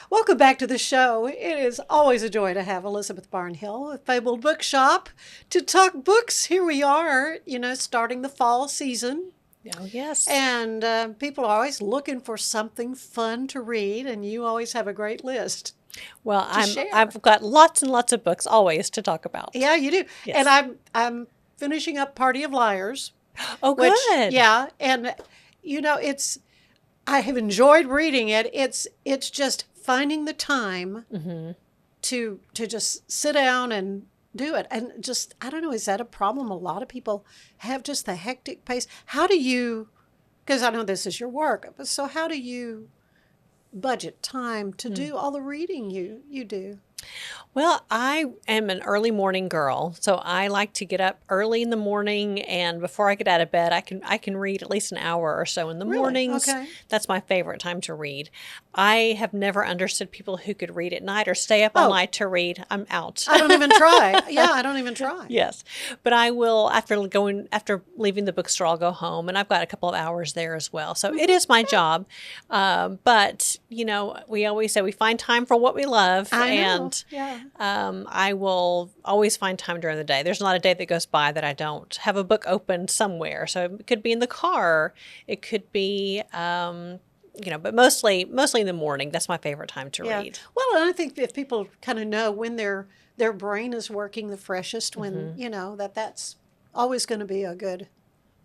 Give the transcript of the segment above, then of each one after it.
Welcome back to the show. It is always a joy to have Elizabeth Barnhill with Fabled Bookshop to talk books. Here we are, starting the fall season. Oh, yes. And people are always looking for something fun to read, and you always have a great list Well, to share. I've got lots and lots of books always to talk about. Yeah, you do. Yes. And I'm finishing up Party of Liars. Oh, Which, good. yeah, and it's I have enjoyed reading it. It's just finding the time to just sit down and do it. And just, I don't know, is that a problem? A lot of people have just the hectic pace. How do you, because I know this is your work, but so how do you budget time to do all the reading you do? Well, I am an early morning girl, so I like to get up early in the morning, and before I get out of bed, I can read at least an hour or so in the Really? mornings. Okay. That's my favorite time to read. I have never understood people who could read at night or stay up all night to read. I'm out. I don't even try. Yeah, I don't even try. Yes, but I will after leaving the bookstore. I'll go home, and I've got a couple of hours there as well. So it is my job, but we always say we find time for what we love, I know. and Yeah. I will always find time during the day. There's not a day that goes by that I don't have a book open somewhere. So it could be in the car, it could be. But mostly in the morning. That's my favorite time to read. Well, and I think if people kind of know when their brain is working the freshest, when that's always going to be a good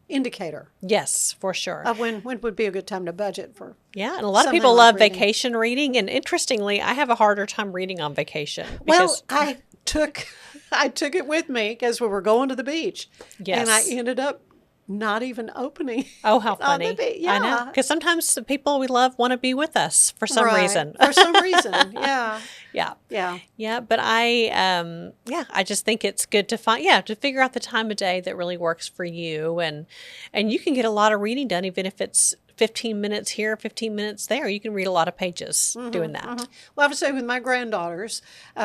indicator Yes, for sure. of when would be a good time to budget for. Yeah, and a lot of something people like love reading. vacation reading, and interestingly, I have a harder time reading on vacation. Well, Because, I took it with me because we were going to the beach, yes. and I ended up not even opening. Oh, how on the funny. beach. I know. Yeah. Because sometimes the people we love want to be with us for some Right. reason. For some reason, yeah, Yeah. yeah. Yeah, but I just think it's good to to figure out the time of day that really works for you. And you can get a lot of reading done, even if it's 15 minutes here, 15 minutes there. You can read a lot of pages doing that. Well, I have to say, with my granddaughters,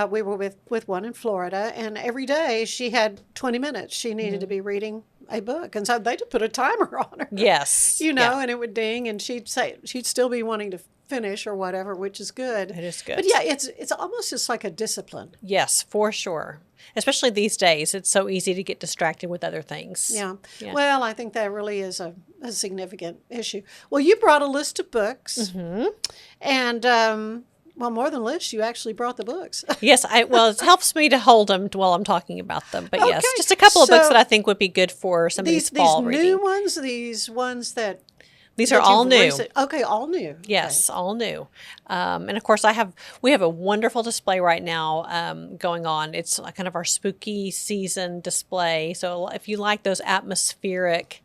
we were with one in Florida, and every day she had 20 minutes. She needed to be reading a book, and so they just put a timer on her. Yes. Yeah. And it would ding, and she'd still be wanting to finish or whatever, which is good. It is good. But yeah, it's almost just like a discipline. Yes, for sure. Especially these days, it's so easy to get distracted with other things. Yeah. Yeah. Well, I think that really is a significant issue. Well, you brought a list of books, and well, more than a list, you actually brought the books. Yes, it helps me to hold them while I'm talking about them. But yes, Okay, just a couple of books so that I think would be good for somebody's fall these reading. new ones, these ones that These are that all you've new. Okay, all new. Yes, all new. And of course, we have a wonderful display right now going on. It's kind of our spooky season display. So if you like those atmospheric,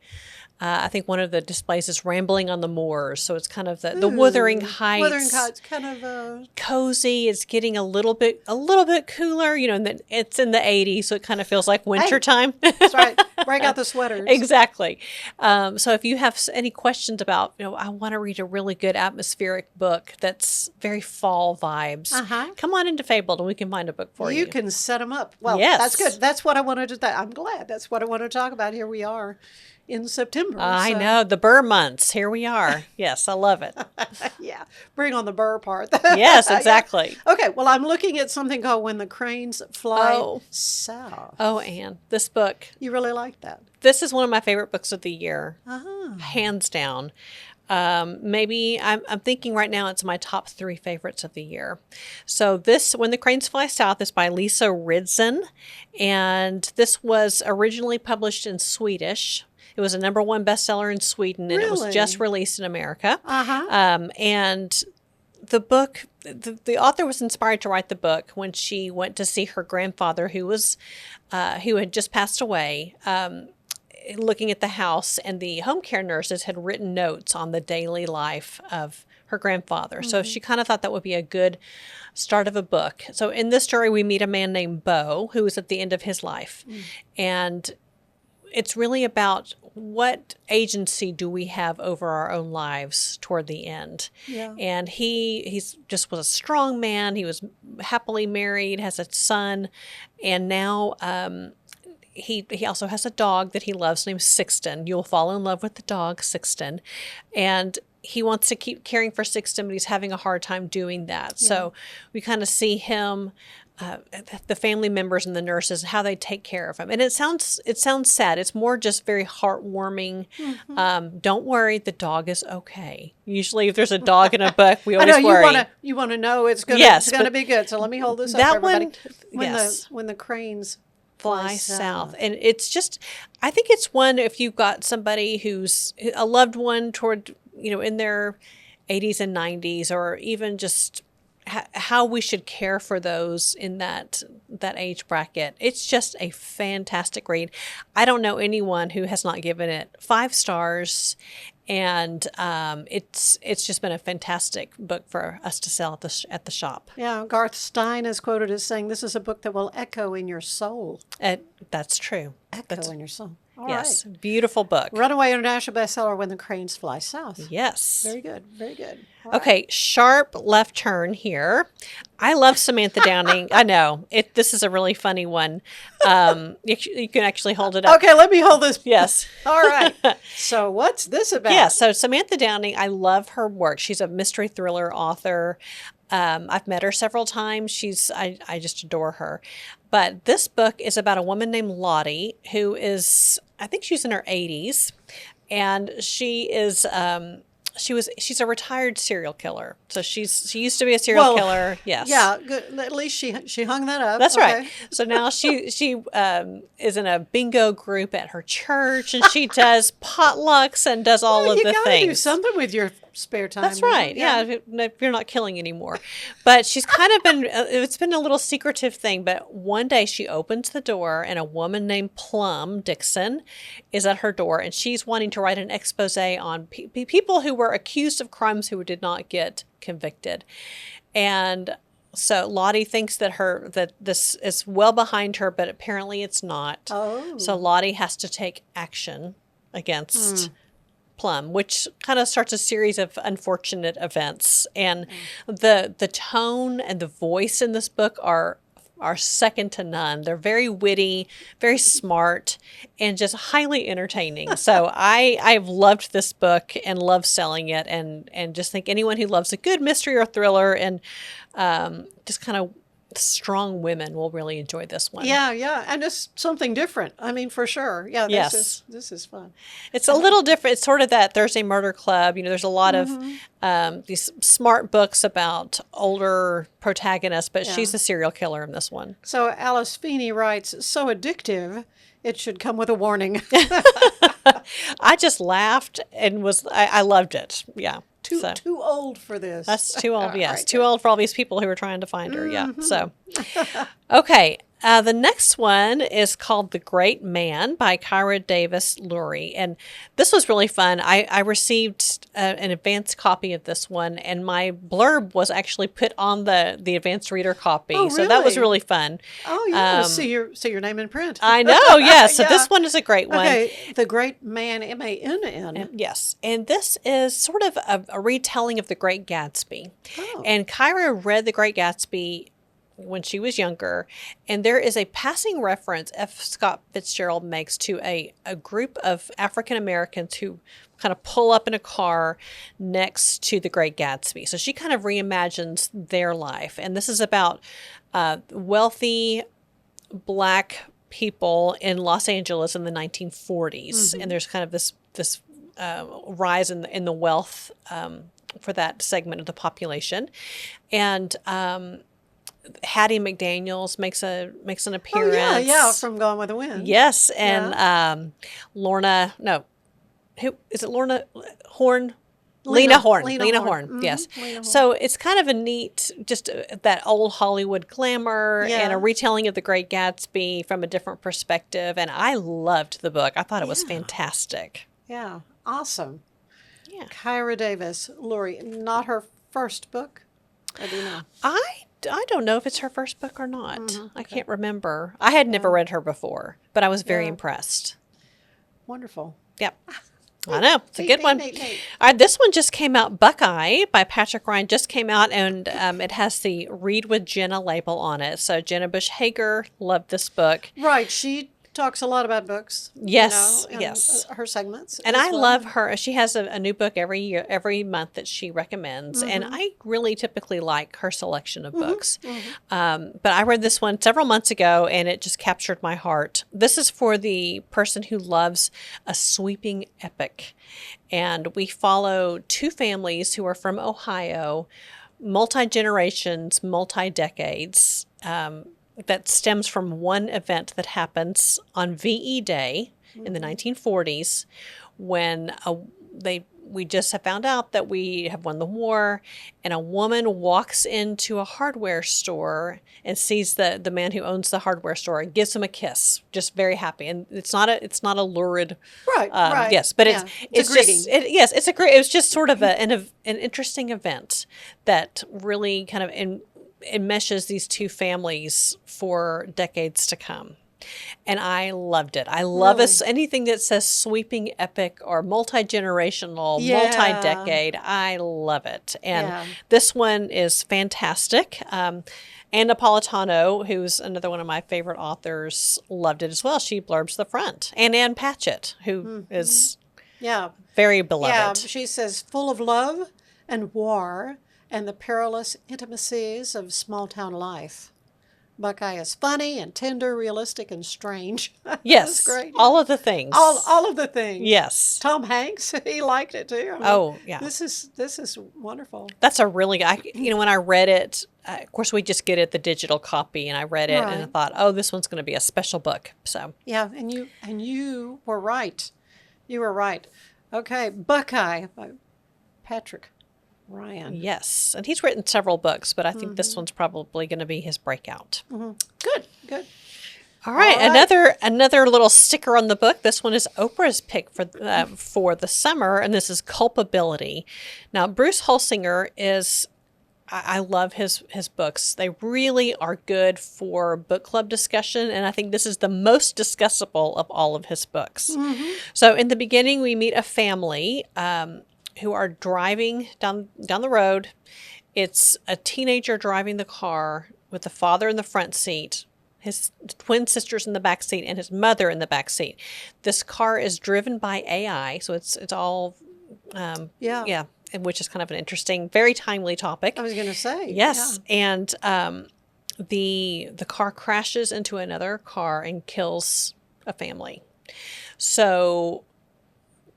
I think one of the displays is Rambling on the Moors. So it's kind of the Wuthering Heights. Wuthering Heights, kind of Cozy. It's getting a little bit cooler. And it's in the 80s, so it kind of feels like wintertime. that's right. Break out the sweaters. Exactly. So if you have any questions about, I want to read a really good atmospheric book that's very fall vibes, come on into Fabled and we can find a book for you. You can set them up. Well, Yes. that's good. That's what I wanted to. I'm glad. That's what I want to talk about. Here we are in September. I so- know, the burr months. Here we are. Yes, I love it. Yeah, bring on the burr part. Yes, Yeah. exactly. Okay, well, I'm looking at something called When the Cranes Fly Oh. South. Oh, Anne, this book. You really like that? This is one of my favorite books of the year, Uh-huh. hands down. Maybe I'm thinking right now it's my top 3 favorites of the year. So this, When the Cranes Fly South, is by Luce Ridson, and this was originally published in Swedish. It was a #1 bestseller in Sweden, and it was Really? just released in America. Uh-huh. And the book, the author was inspired to write the book when she went to see her grandfather, who had just passed away. Looking at the house, and the home care nurses had written notes on the daily life of her grandfather. So she kind of thought that would be a good start of a book. So in this story, we meet a man named Bo, who is at the end of his life. And it's really about what agency do we have over our own lives toward the end. Yeah. And he's just was a strong man. He was happily married, has a son, and now he also has a dog that he loves named Sixten. You'll fall in love with the dog, Sixten. And he wants to keep caring for Sixten, but he's having a hard time doing that. Yeah. So we kind of see him, the family members and the nurses, how they take care of him. And it sounds sad. It's more just very heartwarming. Mm-hmm. Don't worry, the dog is okay. Usually if there's a dog in a book, we always worry. You want to know it's going to be good. So let me hold this up for everybody. When the cranes fly south. And it's just, I think it's one, if you've got somebody who's a loved one toward, in their 80s and 90s, or even just how we should care for those in that age bracket. It's just a fantastic read. I don't know anyone who has not given it 5 stars. And it's just been a fantastic book for us to sell at the shop. Yeah, Garth Stein is quoted as saying, "This is a book that will echo in your soul." That's true. Echo in your soul. All yes, right. Beautiful book. Runaway international bestseller, When the Cranes Fly South. Yes. Very good. Very good. All okay, right. Sharp left turn here. I love Samantha Downing. I know. This is a really funny one. You can actually hold it up. Okay, let me hold this. Yes. All right. So what's this about? Yeah, so Samantha Downing, I love her work. She's a mystery thriller author. I've met her several times. I just adore her. But this book is about a woman named Lottie who is, I think she's in her 80s, and she is she's a retired serial killer. So she used to be a serial killer. Yes. Yeah. Good. At least she hung that up. That's right. So now she is in a bingo group at her church, and she does potlucks and does all of the things. You gotta do something with your spare time. That's right. Yeah. If you're not killing anymore. But she's kind of been, it's been a little secretive thing, but one day she opens the door and a woman named Plum Dixon is at her door, and she's wanting to write an expose on people who were accused of crimes who did not get convicted. And so Lottie thinks that this is well behind her, but apparently it's not. Oh. So Lottie has to take action against Plum, which kind of starts a series of unfortunate events. And the tone and the voice in this book are second to none. They're very witty, very smart, and just highly entertaining. So I've loved this book and love selling it, and just think anyone who loves a good mystery or thriller and just kind of strong women will really enjoy this one. Yeah, and it's something different. I mean, for sure. Yeah, this is fun. It's a little different. It's sort of that Thursday Murder Club. There's a lot of these smart books about older protagonists, but she's a serial killer in this one. So Alice Feeney writes, "So addictive, it should come with a warning." I just laughed and I loved it. Yeah. Too old for this. That's too old, yes. Right, too old for all these people who were trying to find her, yeah. So, okay. The next one is called The Great Man by Kyra Davis Lurie. And this was really fun. I received an advanced copy of this one, and my blurb was actually put on the advanced reader copy. Oh, really? So that was really fun. Oh, yeah. See your name in print. I know, yeah. So this one is a great one. Okay. The Great Man, M-A-N-N. Yes. And this is sort of a retelling of The Great Gatsby. Oh. And Kyra read The Great Gatsby when she was younger, and there is a passing reference F. Scott Fitzgerald makes to a group of African Americans who kind of pull up in a car next to The Great Gatsby. So she kind of reimagines their life, and this is about wealthy Black people in Los Angeles in the 1940s, and there's kind of this rise in the wealth for that segment of the population, and Hattie McDaniels makes an appearance. Oh, yeah, from Gone with the Wind. Yes, and Lorna. No, who is it? Lorna Horn. Lena Horne. Mm-hmm. Yes. Lena Horne. So it's kind of a neat, just that old Hollywood glamour and a retelling of The Great Gatsby from a different perspective. And I loved the book. I thought it was fantastic. Yeah, awesome. Yeah. Kyra Davis Lurie, not her first book. I do know. I don't know if it's her first book or not. Okay. I can't remember. I had never read her before, but I was very impressed. Wonderful. Yep. I know. It's a good one. Neat. All right, this one just came out. Buckeye by Patrick Ryan just came out, and it has the Read with Jenna label on it. So Jenna Bush Hager loved this book. Right. She talks a lot about books. Yes, and, yes. her segments. And as I well. love her. She has a new book every year, every month that she recommends. And I really typically like her selection of books. But I read this one several months ago and it just captured my heart. This is for the person who loves a sweeping epic. And we follow two families who are from Ohio, multi-generations, multi-decades, that stems from one event that happens on VE Day in the 1940s when we just have found out that we have won the war, and a woman walks into a hardware store and sees the man who owns the hardware store and gives him a kiss, just very happy. And it's not a lurid, right. yes, but Yeah. it's a greeting. just yes, it's a great. It was just sort of an interesting event that really kind of enmeshes these two families for decades to come. And I loved it. I love anything that says sweeping epic or multi-generational, multi-decade. I love it. And this one is fantastic. Ann Napolitano, who's another one of my favorite authors, loved it as well. She blurbs the front. And Ann Patchett, who is very beloved. Yeah, she says, full of love and war and the perilous intimacies of small-town life. Buckeye is funny and tender, realistic, and strange. Yes, That's great. all of the things. All of the things. Yes. Tom Hanks, he liked it too. This is wonderful. That's a really when I read it, of course we just get it the digital copy, and I read it and I thought, oh, this one's going to be a special book. So yeah, and you were right. You were right. Okay, Buckeye by Patrick Ryan. Yes, and he's written several books, but I think this one's probably going to be his breakout. Good. All right, another little sticker on the book. This one is Oprah's pick for the summer, and this is Culpability. Now, Bruce Holsinger is, I love his books. They really are good for book club discussion, and I think this is the most discussable of all of his books. So in the beginning, we meet a family who are driving down the road. It's a teenager driving the car with the father in the front seat, his twin sisters in the back seat, and his mother in the back seat. This car is driven by AI, so it's all which is kind of an interesting, very timely topic. I was going to say. Yes, and the car crashes into another car and kills a family. So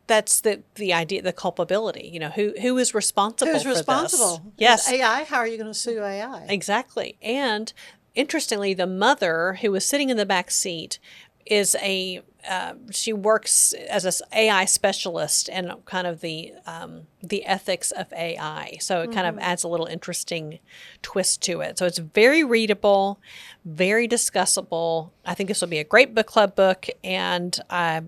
that's the idea, the culpability. Who is responsible for this? Who's responsible? Yes. AI, how are you going to sue AI? Exactly. And interestingly, the mother who was sitting in the back seat is she works as an AI specialist and kind of the ethics of AI. So it kind of adds a little interesting twist to it. So it's very readable, very discussable. I think this will be a great book club book, and I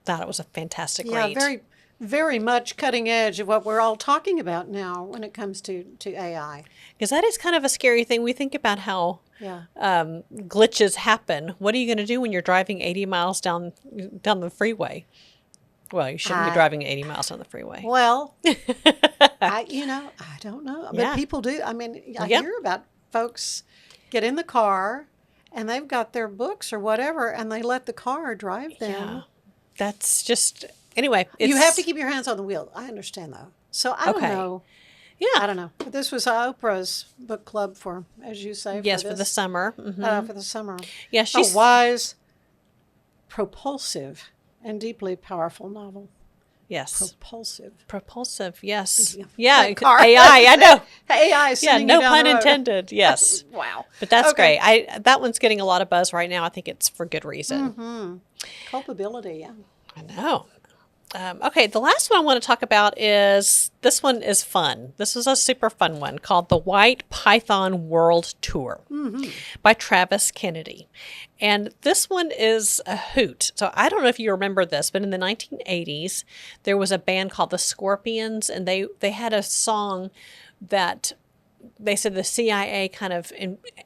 thought it was a fantastic read. Yeah, very, very much cutting edge of what we're all talking about now when it comes to AI. Because that is kind of a scary thing. We think about how glitches happen. What are you going to do when you're driving 80 miles down the freeway? Well, you shouldn't be driving 80 miles down the freeway. Well, I don't know. But people do. I mean, I hear about folks get in the car and they've got their books or whatever, and they let the car drive them. Yeah. That's just, anyway. You have to keep your hands on the wheel. I understand, though. So I don't know. Yeah. I don't know. But this was Oprah's book club for, as you say, for the summer. For the summer. Yeah, she's a wise, propulsive, and deeply powerful novel. Yes. Propulsive, yes. Yeah, AI, I know. AI sending you no down pun the road. intended, yes. Wow. But that's great. That one's getting a lot of buzz right now. I think it's for good reason. Culpability, yeah. I know. Okay, the last one I want to talk about is, this one is fun. This is a super fun one called The White Python World Tour by Travis Kennedy. And this one is a hoot. So I don't know if you remember this, but in the 1980s, there was a band called the Scorpions, and they had a song that they said the CIA kind of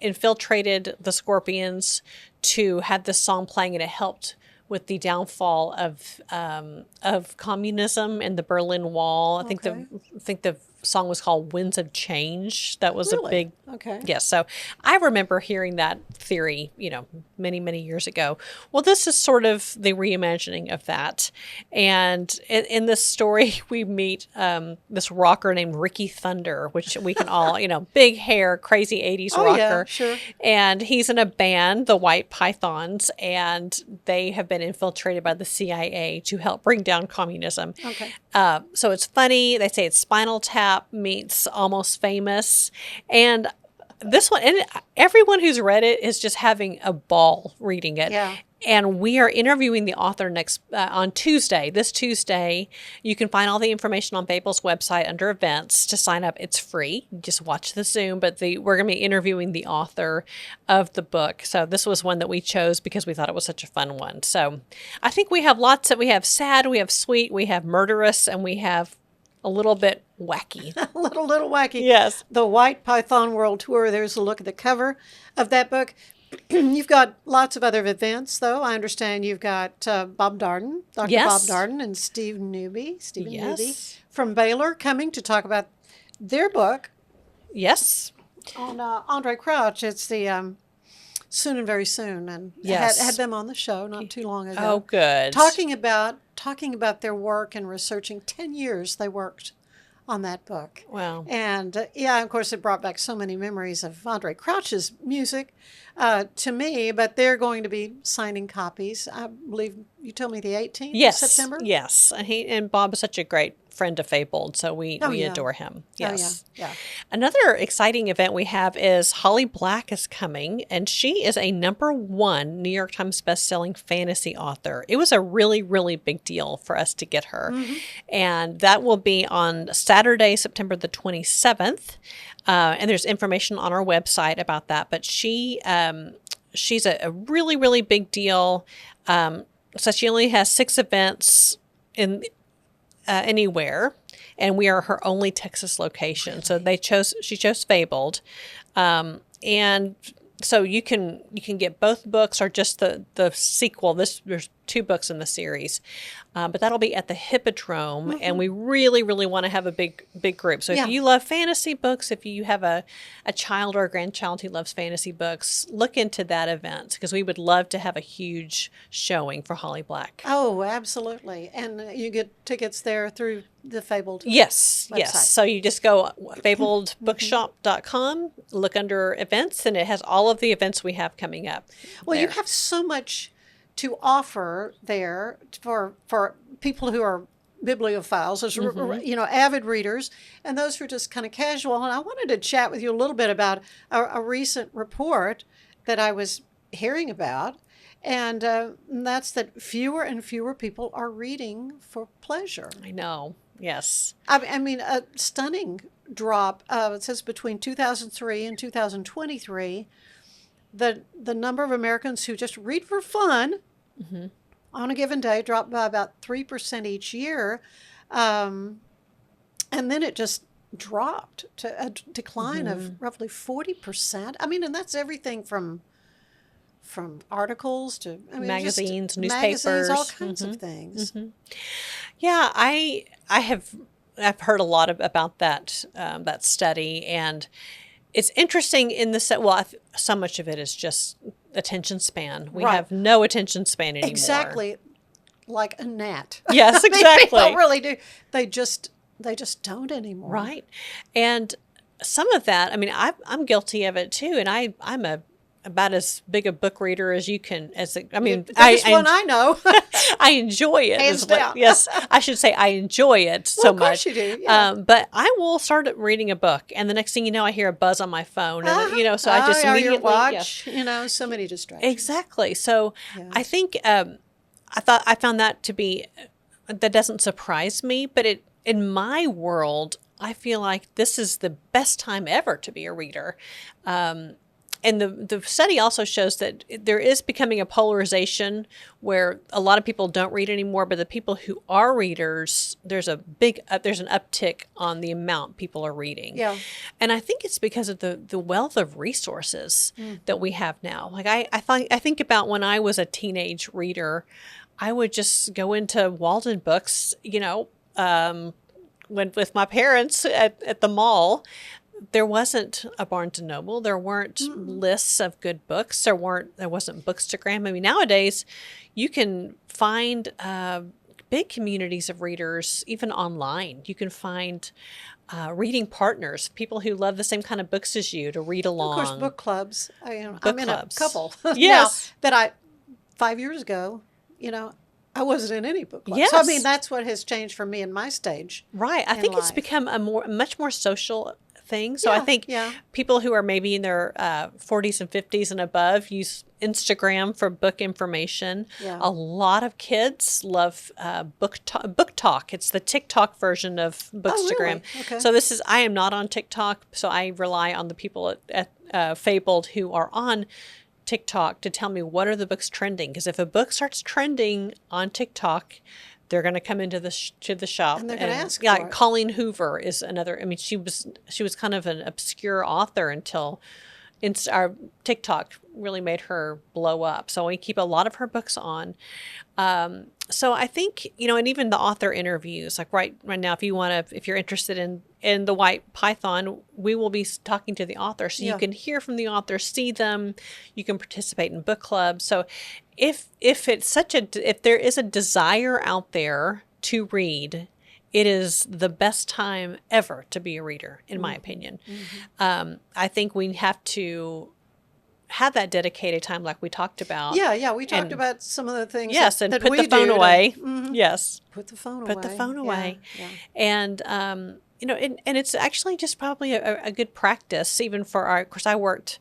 infiltrated the Scorpions to have this song playing, and it helped with the downfall of communism and the Berlin Wall. I think the song was called Winds of Change. That was a Really? big, Okay. yes. So I remember hearing that theory, many, many years ago. Well, this is sort of the reimagining of that. And in this story, we meet this rocker named Ricky Thunder, which we can all, big hair, crazy 80s Oh, yeah, rocker. sure. And he's in a band, the White Pythons, and they have been infiltrated by the CIA to help bring down communism. Okay. So it's funny. They say it's Spinal Tap meets Almost Famous. And this one, and everyone who's read it is just having a ball reading it. Yeah. And we are interviewing the author next on Tuesday. This Tuesday, you can find all the information on Fabled's website under events. To sign up, it's free. Just watch the Zoom. But we're going to be interviewing the author of the book. So this was one that we chose because we thought it was such a fun one. So I think we have we have sad, we have sweet, we have murderous, and we have a little bit wacky. A little wacky. Yes. The White Python World Tour. There's a look at the cover of that book. You've got lots of other events, though. I understand you've got Bob Darden, Dr. Yes. Bob Darden, and Stephen Newby Yes. from Baylor coming to talk about their book Yes. on Andre Crouch. It's the Soon and Very Soon, and Yes. had them on the show not too long ago. Oh, good. Talking about their work and researching 10 years they worked on that book. Wow. And of course, it brought back so many memories of Andre Crouch's music to me, but they're going to be signing copies. I believe you told me the 18th Yes. of September? Yes. And Bob is such a great friend of Fabled, so we yeah. adore him. Yes. Oh, yeah. Another exciting event we have is Holly Black is coming, and she is a #1 New York Times bestselling fantasy author. It was a really, really big deal for us to get her. Mm-hmm. And that will be on Saturday, September the 27th. And there's information on our website about that. But she's a really, really big deal. So she only has 6 events in anywhere, and we are her only Texas location. So she chose Fabled, and so you can get both books or just the sequel. There's 2 books in the series, but that'll be at the Hippodrome, and we really, really want to have a big group. So if you love fantasy books, if you have a child or a grandchild who loves fantasy books, look into that event because we would love to have a huge showing for Holly Black. Oh, absolutely. And you get tickets there through the Fabled Yes, website. yes. So you just go fabledbookshop.com, look under events, and it has all of the events we have coming up. Well, there. you have so much to offer there for people who are bibliophiles, as avid readers, and those who are just kind of casual. And I wanted to chat with you a little bit about a recent report that I was hearing about, and that's that fewer and fewer people are reading for pleasure. I know. Yes. I mean, a stunning drop. It says between 2003 and 2023, the number of Americans who just read for fun on a given day dropped by about 3% each year. And then it just dropped to a decline of roughly 40%. I mean, and that's everything from articles to magazines, newspapers, newspapers, all kinds of things. Yeah, I've heard a lot about that that study, and it's interesting in the set. Well, so much of it is just attention span. We have no attention span anymore. Exactly, like a gnat. Yes, exactly. People really do. They just don't anymore. Right, and some of that. I mean, I'm guilty of it too, and I'm about as big a book reader as you can. One I know. I enjoy it. Hands down. Yes, I should say I enjoy it so of course much. you do. Yeah. But I will start reading a book, and the next thing you know, I hear a buzz on my phone, and so I just or immediately your watch. So many distractions. Exactly. So I think I found that to be that doesn't surprise me, but in my world, I feel like this is the best time ever to be a reader. And the study also shows that there is becoming a polarization where a lot of people don't read anymore, but the people who are readers, there's an uptick on the amount people are reading. Yeah. And I think it's because of the wealth of resources that we have now. Like I think about when I was a teenage reader, I would just go into Walden Books, went with my parents at the mall, there wasn't a Barnes and Noble. There weren't lists of good books. There wasn't Bookstagram. I mean, nowadays you can find big communities of readers, even online. You can find reading partners, people who love the same kind of books as you to read along. Of course, book clubs. I'm Book in clubs. a couple Yes. now that 5 years ago, I wasn't in any book club. Yes. So, I mean, that's what has changed for me in my stage. Right. I in think it's life. become a much more social thing. So I Yeah, think yeah. people who are maybe in their 40s and 50s and above use Instagram for book information. Yeah. A lot of kids love book talk. It's the TikTok version of Bookstagram. really? Okay. So I am not on TikTok, so I rely on the people at Fabled who are on TikTok to tell me what are the books trending. Because if a book starts trending on TikTok, they're going to come into to the shop, And they're gonna ask yeah, for it. Colleen Hoover is another. I mean, she was kind of an obscure author until our TikTok really made her blow up. So we keep a lot of her books on. So I think, and even the author interviews, like right now, if you're interested in the White Python, we will be talking to the author. So Yeah. you can hear from the author, see them, you can participate in book clubs. So if there is a desire out there to read, it is the best time ever to be a reader, in my opinion. I think we have to have that dedicated time like we talked about. Yeah, we talked And- about some of the things Yes, and that put we the phone do to- away. Mhm. Yes. Put the phone away. Put the phone away. Yeah. And, and it's actually just probably a good practice, even for of course, I worked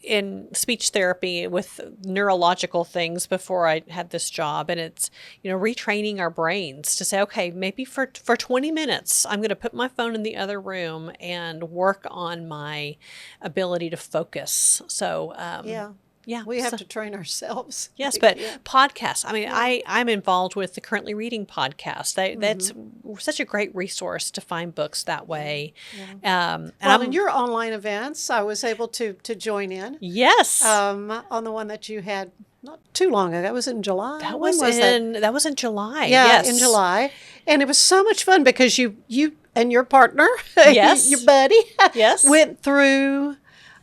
in speech therapy with neurological things before I had this job. And it's, retraining our brains to say, okay, maybe for 20 minutes, I'm going to put my phone in the other room and work on my ability to focus. So, yeah, We have so- to train ourselves. Yes, but Yeah. podcasts. I mean, I'm involved with the Currently Reading podcast. That's such a great resource to find books that way. And Well, in your online events, I was able to join in yes, on the one that you had not too long ago. That was in July. that When was that? that was in July. Yeah, yes. in July, and it was so much fun because you and your partner, Yes. your buddy, Yes. went through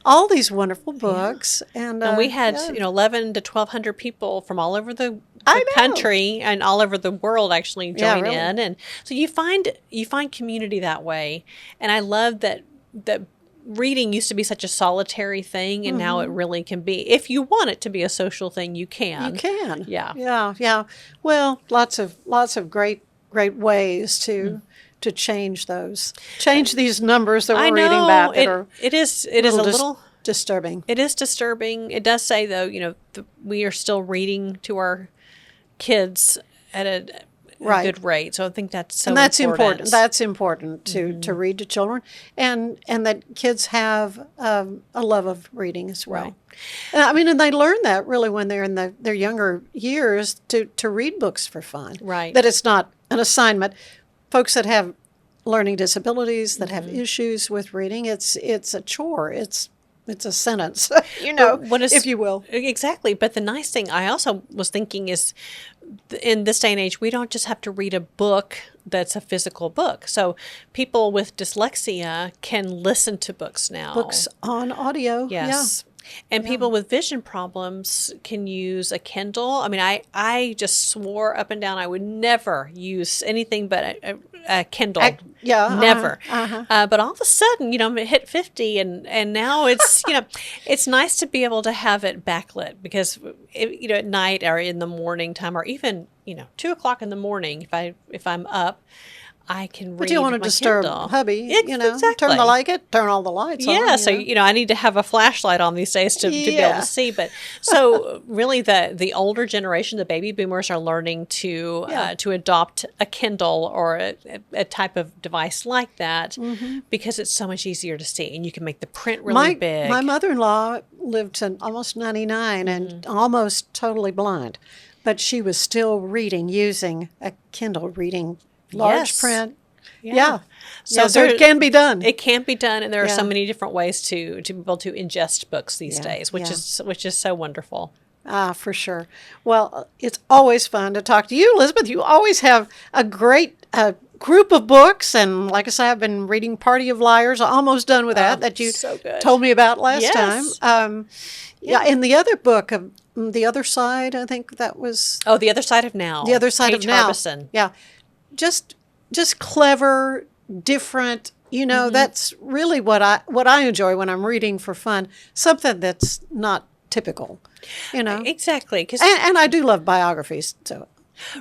all these wonderful books, and We had yeah. 11 to 1,200 people from all over the I know. country and all over the world actually Yeah, join really. in, and so you find community that way. And I love that reading used to be such a solitary thing, and now it really can be. If you want it to be a social thing, you can. You can. Yeah. Yeah. Well, lots of great ways to change these numbers that we're I know reading about that are it is a little disturbing. It is disturbing. It does say though, we are still reading to our kids at a Right. good rate. So I think that's so And that's important. That's important to read to children, and that kids have a love of reading as well. Right. I mean, and they learn that really when they're in their younger years to read books for fun. Right. That it's not an assignment. Folks that have learning disabilities, that have issues with reading, it's a chore. It's a sentence, if you will. Exactly. But the nice thing I also was thinking is in this day and age, we don't just have to read a book that's a physical book. So people with dyslexia can listen to books now. Books on audio. Yes. And people with vision problems can use a Kindle. I mean, I just swore up and down I would never use anything but a Kindle. Never. But all of a sudden, I hit 50 and now it's, it's nice to be able to have it backlit because, at night or in the morning time or even, 2 o'clock in the morning, if I'm up, I can read. But you don't want to my disturb Kindle. hubby, Exactly. turn all the lights on. Yeah, so I need to have a flashlight on these days to be able to see. But so really, the older generation, the baby boomers, are learning to adopt a Kindle or a type of device like that because it's so much easier to see, and you can make the print really big. My mother-in-law lived to almost 99 and almost totally blind, but she was still reading using a Kindle, reading large print. Yeah. So it can be done. It can be done, and there are so many different ways to be able to ingest books these days, which is so wonderful. For sure. Well, it's always fun to talk to you, Elizabeth. You always have a great a group of books, and like I say, I've been reading Party of Liars. Almost done with that you so good. told me about last Yes. time. Yeah, and the other book of The Other Side, I think that was Oh, The Other Side of Now. The Other Side Paige of Now. Harbison. Yeah, just clever, different. That's really what I enjoy when I'm reading for fun. Something that's not typical. Exactly. 'Cause And I do love biographies, so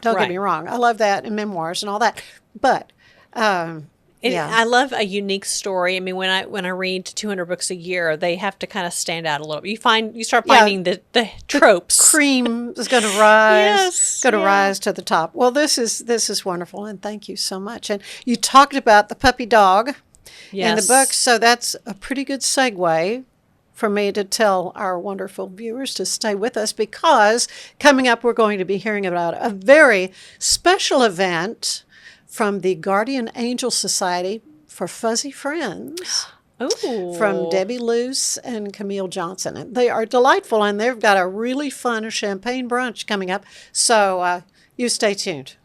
don't get Right. me wrong. I love that and memoirs and all that. But yeah, I love a unique story. I mean, when I read 200 books a year, they have to kind of stand out a little bit. You start finding the tropes. cream is going to rise, Yes, rise to the top. Well, this is wonderful, and thank you so much. And you talked about the puppy dog in the Yes. book, so that's a pretty good segue for me to tell our wonderful viewers to stay with us, because coming up we're going to be hearing about a very special event from the Guardian Angel Society for Fuzzy Friends. Ooh. From Debbie Luce and Camille Johnson. And they are delightful, and they've got a really fun champagne brunch coming up. So you stay tuned.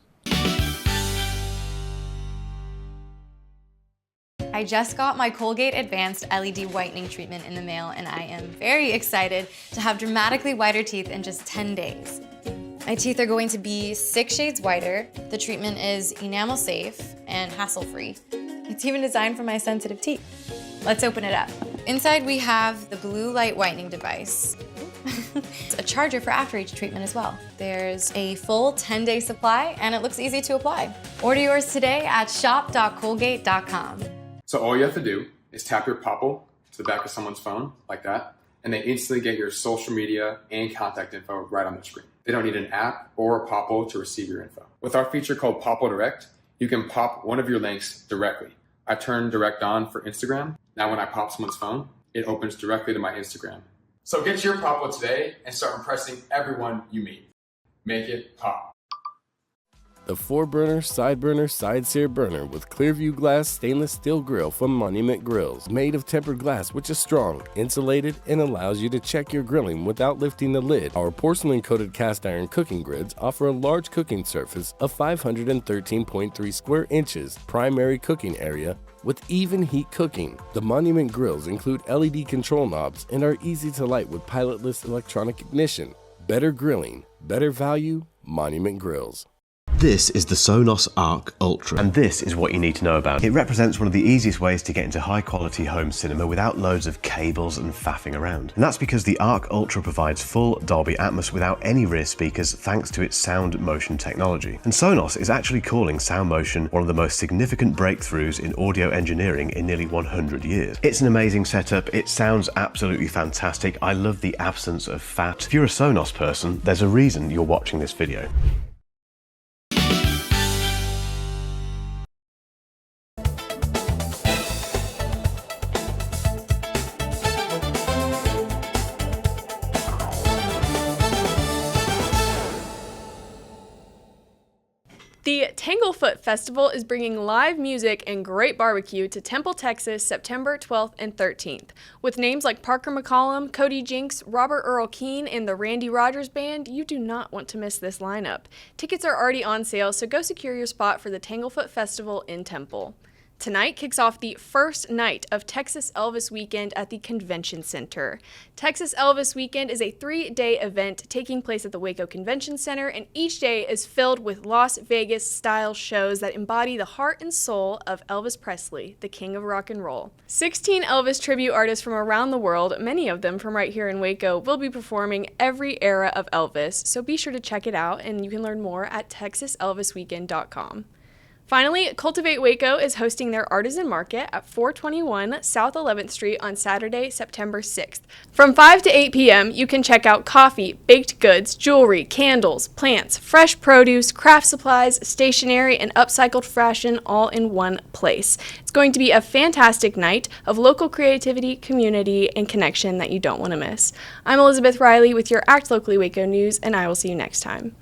I just got my Colgate Advanced LED Whitening Treatment in the mail, and I am very excited to have dramatically whiter teeth in just 10 days. My teeth are going to be 6 shades whiter. The treatment is enamel safe and hassle-free. It's even designed for my sensitive teeth. Let's open it up. Inside we have the blue light whitening device. It's a charger for after each treatment as well. There's a full 10-day supply, and it looks easy to apply. Order yours today at shop.colgate.com. So all you have to do is tap your Popple to the back of someone's phone, like that, and they instantly get your social media and contact info right on their screen. They don't need an app or a Popple to receive your info. With our feature called Popple Direct, you can pop one of your links directly. I turned Direct on for Instagram. Now when I pop someone's phone, it opens directly to my Instagram. So get your Popple today and start impressing everyone you meet. Make it pop. The 4-burner, side sear burner with Clearview glass stainless steel grill from Monument Grills. Made of tempered glass, which is strong, insulated, and allows you to check your grilling without lifting the lid. Our porcelain-coated cast iron cooking grids offer a large cooking surface of 513.3 square inches, primary cooking area, with even heat cooking. The Monument Grills include LED control knobs and are easy to light with pilotless electronic ignition. Better grilling, better value, Monument Grills. This is the Sonos Arc Ultra, and this is what you need to know about. It represents one of the easiest ways to get into high quality home cinema without loads of cables and faffing around. And that's because the Arc Ultra provides full Dolby Atmos without any rear speakers thanks to its sound motion technology. And Sonos is actually calling sound motion one of the most significant breakthroughs in audio engineering in nearly 100 years. It's an amazing setup, it sounds absolutely fantastic, I love the absence of fat. If you're a Sonos person, there's a reason you're watching this video. The Tanglefoot Festival is bringing live music and great barbecue to Temple, Texas, September 12th and 13th. With names like Parker McCollum, Cody Jinks, Robert Earl Keen, and the Randy Rogers Band, you do not want to miss this lineup. Tickets are already on sale, so go secure your spot for the Tanglefoot Festival in Temple. Tonight kicks off the first night of Texas Elvis Weekend at the Convention Center. Texas Elvis Weekend is a 3-day event taking place at the Waco Convention Center, and each day is filled with Las Vegas-style shows that embody the heart and soul of Elvis Presley, the king of rock and roll. 16 Elvis tribute artists from around the world, many of them from right here in Waco, will be performing every era of Elvis, so be sure to check it out, and you can learn more at texaselvisweekend.com. Finally, Cultivate Waco is hosting their artisan market at 421 South 11th Street on Saturday, September 6th. From 5 to 8 p.m., you can check out coffee, baked goods, jewelry, candles, plants, fresh produce, craft supplies, stationery, and upcycled fashion all in one place. It's going to be a fantastic night of local creativity, community, and connection that you don't want to miss. I'm Elizabeth Riley with your Act Locally Waco News, and I will see you next time.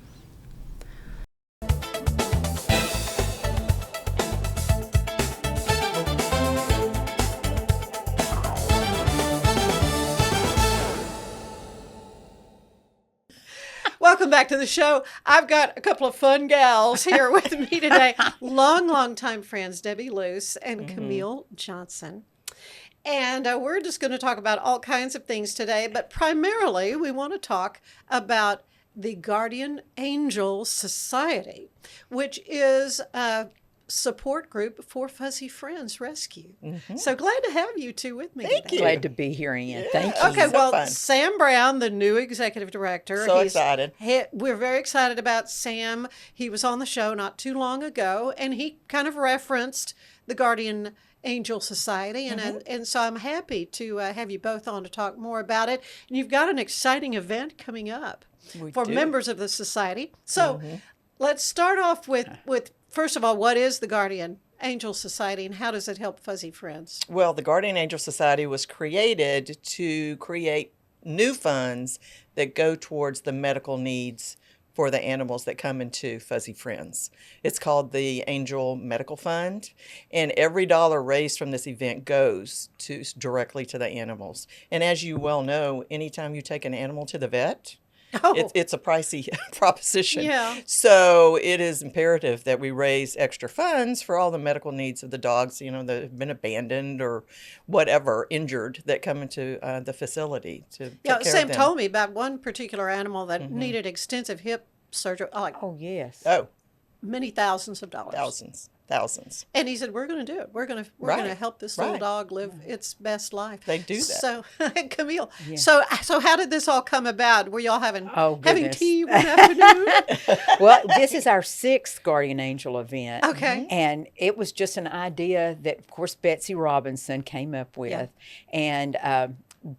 welcome back to the show. I've got a couple of fun gals here with me today. Long time friends, Debbie Luce and Camille Johnson. And we're just going to talk about all kinds of things today, but primarily we want to talk about the Guardian Angel Society, which is a support group for Fuzzy Friends Rescue. So glad to have you two with me today. Glad to be here, Ian. Thank you. Okay, So well, fun. Sam Brown, the new executive director. So excited. We're very excited about Sam. He was on the show not too long ago, and he kind of referenced the Guardian Angel Society, and so I'm happy to have you both on to talk more about it. And you've got an exciting event coming up for members of the society. So let's start off with first of all, what is the Guardian Angel Society, and how does it help Fuzzy Friends? Well, the Guardian Angel Society was created to create new funds that go towards the medical needs for the animals that come into Fuzzy Friends. It's called the Angel Medical Fund, and every dollar raised from this event goes directly to the animals. And as you well know, anytime you take an animal to the vet, it's a pricey proposition. Yeah. So it is imperative that we raise extra funds for all the medical needs of the dogs, that have been abandoned or whatever, injured, that come into the facility to take care Sam of them. told me about one particular animal that needed extensive hip surgery, like Oh, yes. Oh, many thousands of dollars. thousands. And he said, "We're going to do it. We're going to Right, help this little right. dog live its best life." They do that. So, Camille, so how did this all come about? Were y'all having goodness. tea one afternoon? Well, this is our 6th Guardian Angel event. Okay. And it was just an idea that, of course, Betsy Robinson came up with. And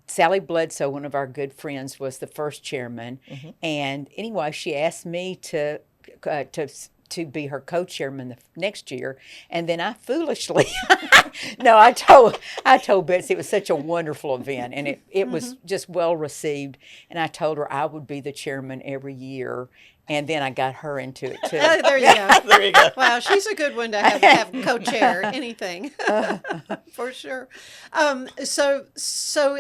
Sally Bledsoe, one of our good friends, was the first chairman. And anyway, she asked me to be her co-chairman the next year, and then I foolishly, I told Betsy it was such a wonderful event, and it was just well received, and I told her I would be the chairman every year, and then I got her into it too. There you go. There you go. Wow, she's a good one to have co-chair anything, for sure. So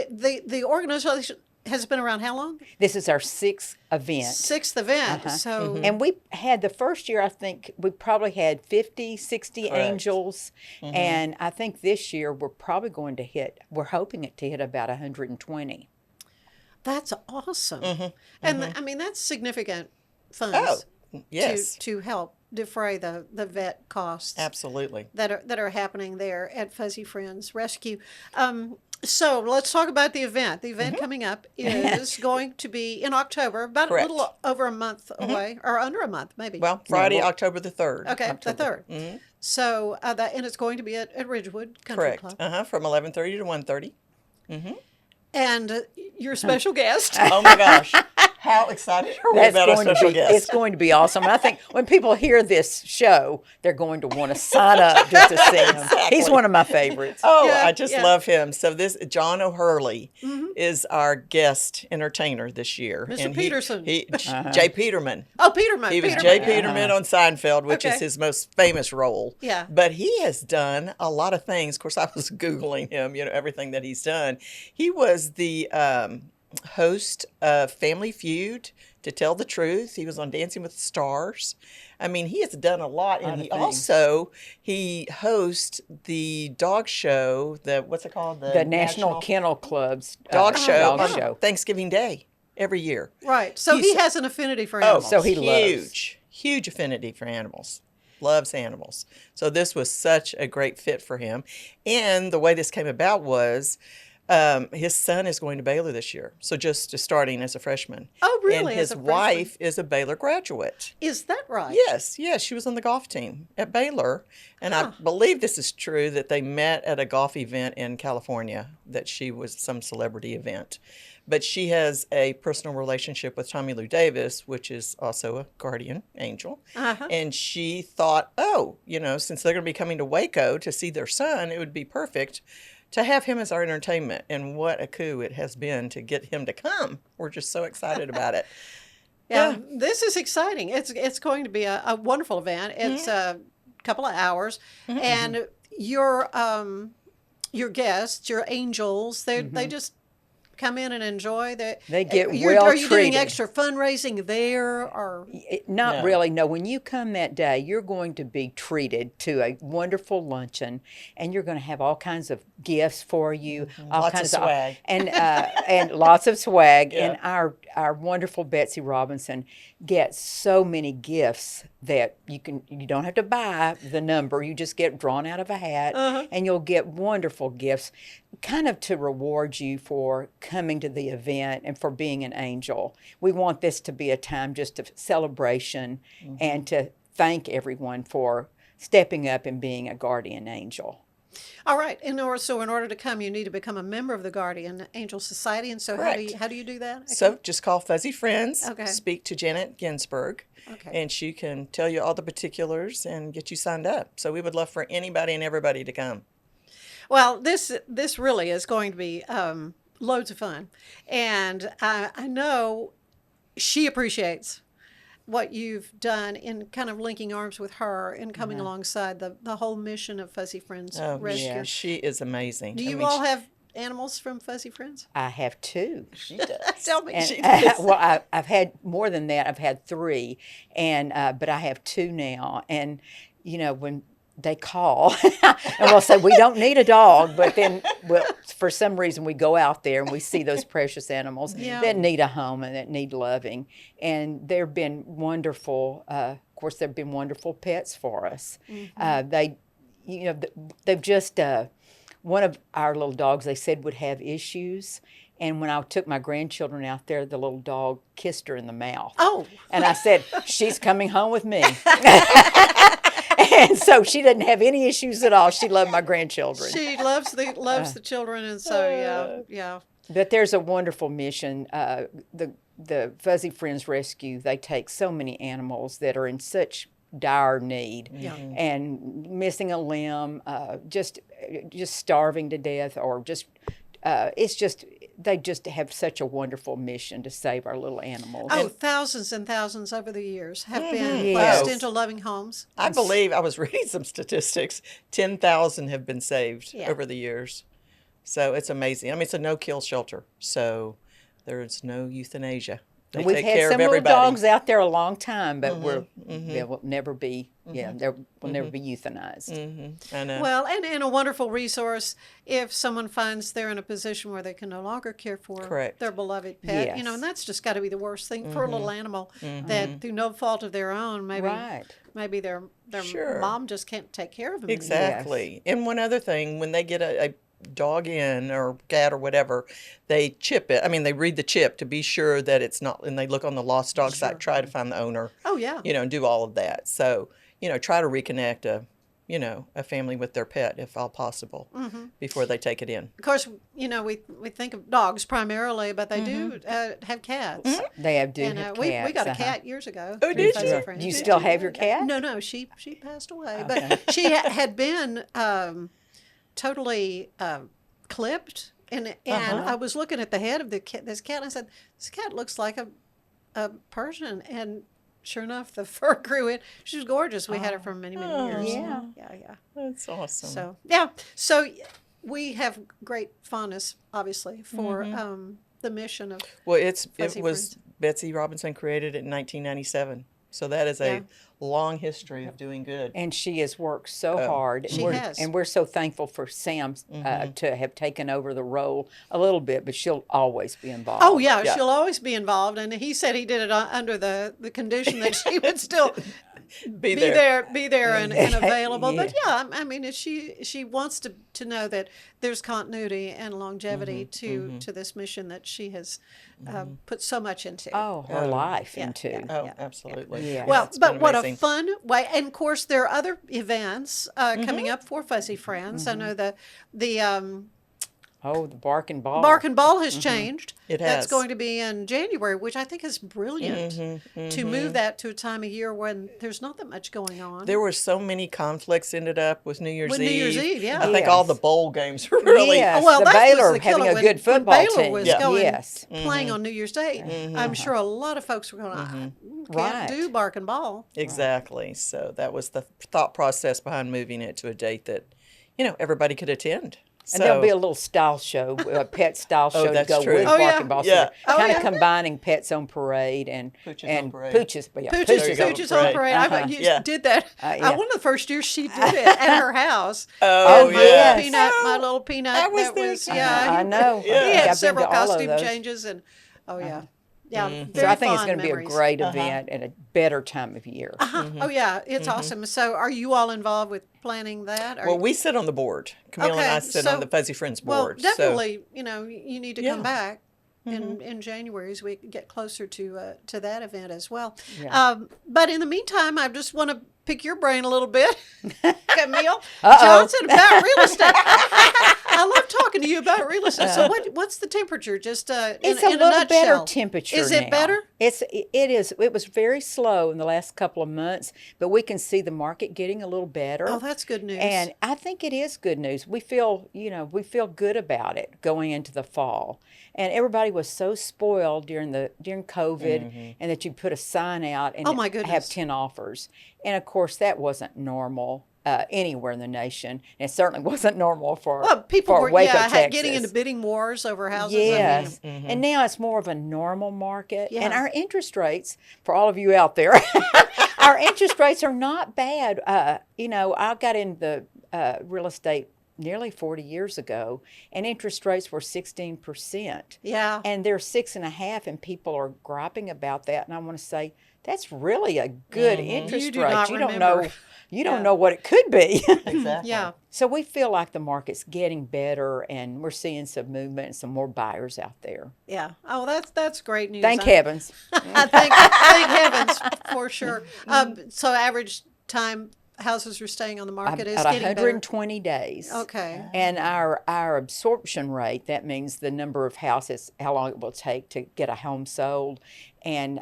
the organization has been around how long? This is our 6th event. 6th event. So And we had the first year, I think we probably had 50, 60 Correct. angels. And I think this year we're probably going to we're hoping it to hit about 120. that's awesome. And I mean, that's significant funds. Oh, yes. To help defray the vet costs Absolutely. that are happening there at Fuzzy Friends Rescue. So let's talk about the event. The event coming up is going to be in October, about Correct. a little over a month away, or under a month maybe. Well, Friday, October the 3rd. okay, the 3rd. So and it's going to be at Ridgewood Country Correct. Club. From 11:30 to 1:30. And your special guest. Oh my gosh. How excited are we about our special guest? It's going to be awesome. And I think when people hear this show, they're going to want to sign up just to see him. He's one of my favorites. Oh, Yeah, I just yeah. love him. So this John O'Hurley is our guest entertainer this year. Mr. And Peterson. Jay Peterman. Oh, Peterman. He was Peterman. Jay Peterman on Seinfeld, which Okay. is his most famous role. Yeah. But he has done a lot of things. Of course, I was Googling him, everything that he's done. He was the host of Family Feud, To Tell the Truth. He was on Dancing with the Stars. I mean, he has done a lot. And he hosts the dog show, what's it called? The National Kennel Club's Dog Show Dog on show. Thanksgiving Day every year. Right. So he has an affinity for Oh, animals. so he loves. huge affinity for animals. Loves animals. So this was such a great fit for him. And the way this came about was his son is going to Baylor this year. So just starting as a freshman. Oh, really? And As his a freshman? wife is a Baylor graduate. Is that right? Yes, she was on the golf team at Baylor. And I believe this is true, that they met at a golf event in California, that she was some celebrity event. But she has a personal relationship with Tommy Lou Davis, which is also a guardian angel. And she thought, since they're going to be coming to Waco to see their son, it would be perfect to have him as our entertainment. And what a coup it has been to get him to come. We're just so excited about it. Yeah, this is exciting. It's going to be a wonderful event. It's a couple of hours, and your guests, your angels, they just come in and enjoy that? They get Are well you doing treated. extra fundraising there, or Not No. really. No, when you come that day, you're going to be treated to a wonderful luncheon, and you're going to have all kinds of gifts for you, all Lots of kinds swag. and lots of swag. Yeah. And our wonderful Betsy Robinson gets so many gifts that you don't have to buy the number. You just get drawn out of a hat, and you'll get wonderful gifts, kind of to reward you for coming to the event and for being an angel. We want this to be a time just of celebration and to thank everyone for stepping up and being a guardian angel. all right? In order to come, you need to become a member of the Guardian Angel Society. And so, Correct. how do you do that? So just call Fuzzy Friends, Okay. speak to Janet Ginsburg, Okay. and she can tell you all the particulars and get you signed up. So we would love for anybody and everybody to come. Well, this really is going to be loads of fun, and I know she appreciates what you've done in kind of linking arms with her and coming alongside the whole mission of Fuzzy Friends Oh, Rescue. yeah, she is amazing. Do you all have animals from Fuzzy Friends? I have two. She does. Tell me. And, well, I've had more than that. I've had three, and but I have two now. And when they call, and we'll say we don't need a dog, but then for some reason we go out there and we see those precious animals that need a home and that need loving. And they've been wonderful. Of course, they've been wonderful pets for us. They've just. One of our little dogs, they said, would have issues. And when I took my grandchildren out there, the little dog kissed her in the mouth. Oh. And I said, she's coming home with me. And so she didn't have any issues at all. She loved my grandchildren. She loves the children, and so yeah. But there's a wonderful mission. The Fuzzy Friends Rescue, they take so many animals that are in such dire need and missing a limb, just starving to death, or just they just have such a wonderful mission to save our little animals. Oh, thousands and thousands over the years have been Yes. placed into loving homes. I believe I was reading some statistics. 10,000 have been saved over the years. So it's amazing. I mean, it's a no-kill shelter, so there is no euthanasia. They We've take had care some of little everybody. dogs out there a long time, but they will never be will never be euthanized. I know. Well, and a wonderful resource if someone finds they're in a position where they can no longer care for Correct. their beloved pet. Yes. And that's just got to be the worst thing for a little animal that through no fault of their own, maybe their Sure. mom just can't take care of them. Exactly. And one other thing, when they get a dog in or cat or whatever, they chip it. I mean, they read the chip to be sure that it's not, and they look on the lost dog site, try to find the owner. Oh, yeah. And do all of that. So, try to reconnect a family with their pet if all possible before they take it in. Of course, we think of dogs primarily, but they do have cats. They have And we got a cat years ago. Oh, did Fuzzy you? Friends. Do you still have your cat? No, she passed away. But she had been totally clipped, and I was looking at the head of this cat, and I said, "This cat looks like a Persian." And sure enough, the fur grew in. She was gorgeous. We had her for many years. Yeah. That's awesome. So we have great fondness, obviously, for the mission of. Well, it Fuzzy was Friends. Betsy Robinson created it in 1997. So that is a long history of doing good. And she has worked so hard. She has. And we're so thankful for Sam to have taken over the role a little bit, but she'll always be involved. Oh, yeah, she'll always be involved. And he said he did it under the condition that she would still be there and available. But I mean, she wants to know that there's continuity and longevity to this mission that she has put so much into. Oh, her life into. Oh, absolutely. Yeah. Well, It's but been what amazing. a fun way! And of course, there are other events coming up for Fuzzy Friends. I know the Oh, the Bark and Ball. Bark and Ball has changed. It That's has. going to be in January, which I think is brilliant to move that to a time of year when there's not that much going on. There were so many conflicts ended up with New Year's Eve. With New Year's Eve, yeah. I think all the bowl games were really. Yes, well, the that was Baylor the having killer a when- good football when Baylor team. was Yeah. going, Yes. playing on New Year's Day. I'm sure a lot of folks were going, can't Right. do Bark and Ball. Exactly. So that was the thought process behind moving it to a date that, everybody could attend. And there'll be a little style show, a pet style show to that's go true. with Oh, yeah. Barking Boss. Yeah. Kind of combining Pets on Parade and Pooches on Parade. Pooches. But yeah, Pooches on Parade. I Yeah. did that. yeah. One of the first years she did it at her house. Oh, And yes. my little peanut. I was there too. I know. Yeah. He I've had been several to all of costume those. changes and yeah. Yeah. So Very I think it's fond going to be a memories. great event and a better time of year. Oh yeah, it's awesome. So are you all involved with planning that? Well, we sit on the board. Camille and I sit on the Fuzzy Friends board. Well, definitely, you need to come Yeah. back in January as we get closer to that event as well. Yeah. But in the meantime, I just want to pick your brain a little bit, Camille Uh-oh. Johnson, about real estate. I love talking to you about real estate. So what's the temperature? Just It's in a little nutshell. better temperature Is now. it better? It was very slow in the last couple of months, but we can see the market getting a little better. Oh, that's good news. And I think it is good news. We feel good about it going into the fall. And everybody was so spoiled during COVID, and that you put a sign out and Oh, my have goodness. 10 offers. And of course, that wasn't normal anywhere in the nation. And it certainly wasn't normal for people for were Waco, Texas. getting into bidding wars over houses. Yes. I mean, And now it's more of a normal market. Yeah. And our interest rates, for all of you out there, our interest rates are not bad. I got into real estate nearly 40 years ago, and interest rates were 16%. yeah. And they're 6.5%, and people are griping about that. And I want to say, that's really a good interest You do rate. not You don't remember. know. You don't know what it could be. Exactly. Yeah. So we feel like the market's getting better, and we're seeing some movement and some more buyers out there. Yeah. Oh, that's great news. Thank heavens. I thank heavens for sure. So average time houses are staying on the market is At getting 120 days. Okay. And our absorption rate, that means the number of houses, how long it will take to get a home sold. And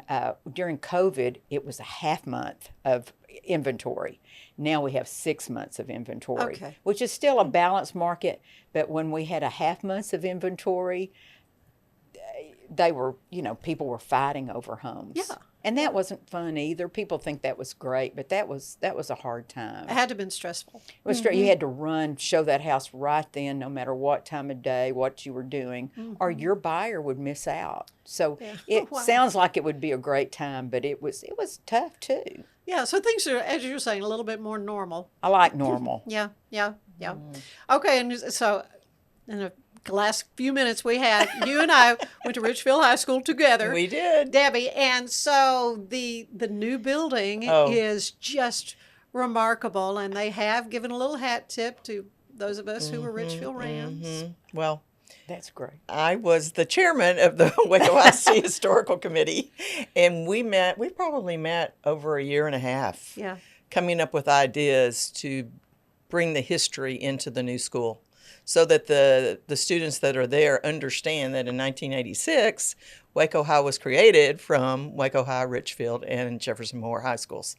during COVID, it was a half month of inventory. Now we have 6 months of inventory, Okay. which is still a balanced market. But when we had a half months of inventory, people were fighting over homes. Yeah. And that wasn't fun either. People think that was great, but that was a hard time. It had to have been stressful. It was You had to run, show that house right then, no matter what time of day, what you were doing, or your buyer would miss out. So it Wow. sounds like it would be a great time, but it was tough too. Yeah. So things are, as you're saying, a little bit more normal. I like normal. Yeah. Okay. And so in the last few minutes we had, you and I went to Richfield High School together. We did. Debbie. And so the new building is just remarkable, and they have given a little hat tip to those of us who were Richfield Rams. Well, That's great. I was the chairman of the Waco IC Historical Committee, and we probably met over a year and a half, Yeah. coming up with ideas to bring the history into the new school so that the students that are there understand that in 1986, Waco High was created from Waco High, Richfield, and Jefferson Moore High Schools.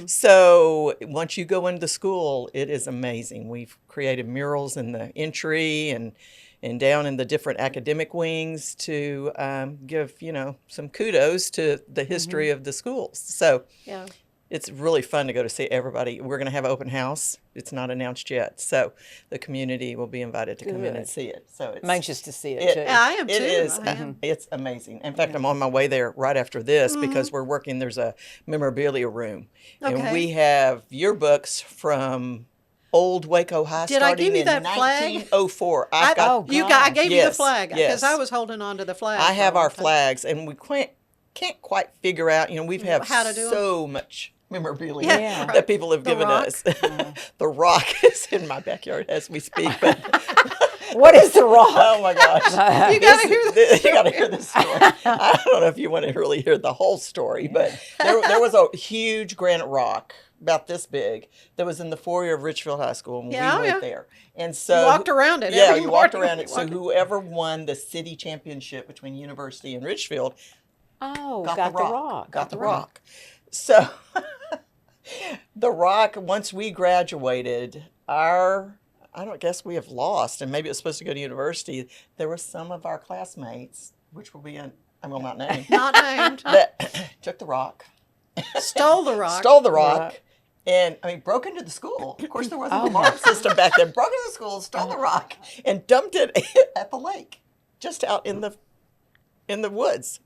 So once you go into the school, it is amazing. We've created murals in the entry and down in the different academic wings to give, some kudos to the history of the schools. So Yeah. it's really fun to go to see everybody. We're going to have an open house. It's not announced yet. So the community will be invited to come in and Good. see it. So it's, I'm anxious to see it too. Yeah, I am too. it is. I am. It's amazing. In fact, I'm on my way there right after this because we're working. There's a memorabilia room. Okay. And we have yearbooks from old Waco High Did I starting give you in that flag? 1904. I gave you the Yes, flag because yes. I was holding on to the flag. I for have a long our time. flags, and we can't quite figure out. We've have How to do 'em? so much memorabilia Yeah, right. that people have The given rock. us. The rock is in my backyard as we speak. But What is the rock? oh my gosh, You gotta hear this. You got to hear this story. I don't know if you want to really hear the whole story, but there was a huge granite rock about this big that was in the foyer of Richfield High School, and Yeah, we yeah. went there. And so You walked around it Yeah, every you walked morning. around it. So whoever won the city championship between University and Richfield Oh, got the rock. Got the rock. So the rock, once we graduated, I don't guess we have lost, and maybe it was supposed to go to university. There were some of our classmates, which will be I will not name, Not named. that took the rock, Stole the rock. stole the rock, And I mean, broke into the school. Of course, there wasn't an alarm system back then. Broke into the school, stole the rock, and dumped it at the lake, just out in the woods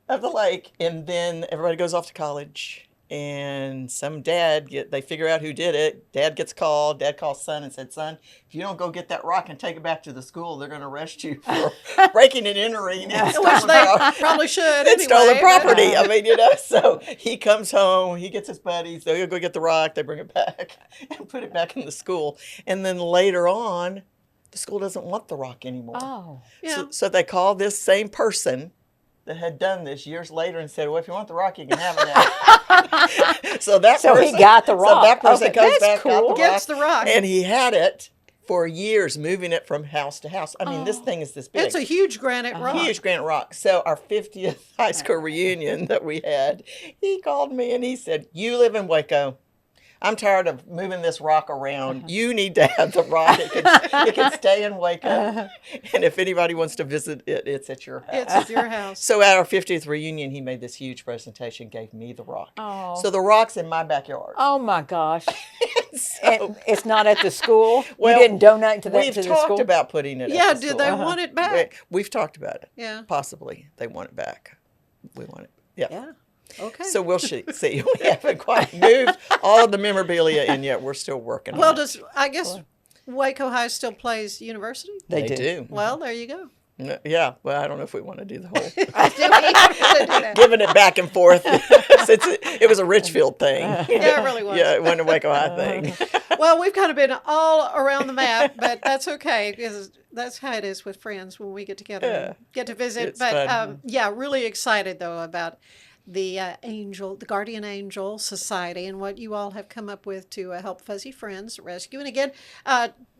of the lake. And then everybody goes off to college. And some they figure out who did it. Dad gets called. Dad calls son and said, "Son, if you don't go get that rock and take it back to the school, they're going to arrest you for breaking and entering." Which they probably should anyway. Stolen property. I mean, so he comes home. He gets his buddies. They go get the rock. They bring it back and put it back in the school. And then later on, the school doesn't want the rock anymore. Oh. Yeah. So they call this same person that had done this years later and said, "Well, if you want the rock, you can have it now." So he got the rock. So that person Okay, comes that's back, cool. Gets the rock. and he had it for years, moving it from house to house. I mean, this thing is this big. It's a huge granite rock. Huge granite rock. So our 50th high school reunion that we had, he called me and he said, "You live in Waco. I'm tired of moving this rock around. You need to have the rock. It can stay in Waco. And if anybody wants to visit it, it's at your house." It's at your house. So at our 50th reunion, he made this huge presentation, gave me the rock. Oh. So the rock's in my backyard. Oh my gosh. So, And it's not at the school? well, you didn't donate to we've the talked school? about putting it Yeah, at the did school. they want it back? We've talked about it. Yeah. Possibly. They want it back. We want it. Yeah. Yeah. Okay. So we'll see. We haven't quite moved all of the memorabilia in yet. We're still working well, on it. I guess Waco High still plays university? They They do. do. Well, there you go. Yeah. Well, I don't know if we want to do the whole Do that. giving it back and forth. Since it was a Richfield thing. Yeah, it really was. Yeah, it wasn't a Waco High thing. Well, we've kind of been all around the map, but that's okay because that's how it is with friends when we get together and get to visit. It's But fun. yeah, really excited though about the the Guardian Angel Society, and what you all have come up with to help fuzzy friends rescue. And again,